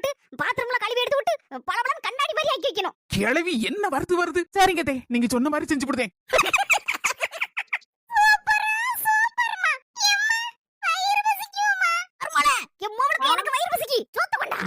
விட்டு பாத்ரூம்ல கழுவி எடுத்து விட்டு பளபளன்னு கண்ணாடி மாதிரி ஆக்கி வைக்கணும். கிளவி என்ன வருது சரிங்க தே, நீங்க சொன்ன மாதிரி செஞ்சு விடுதேன். எனக்கு வயிறு பசிக்கு. சோத்து கொண்டா.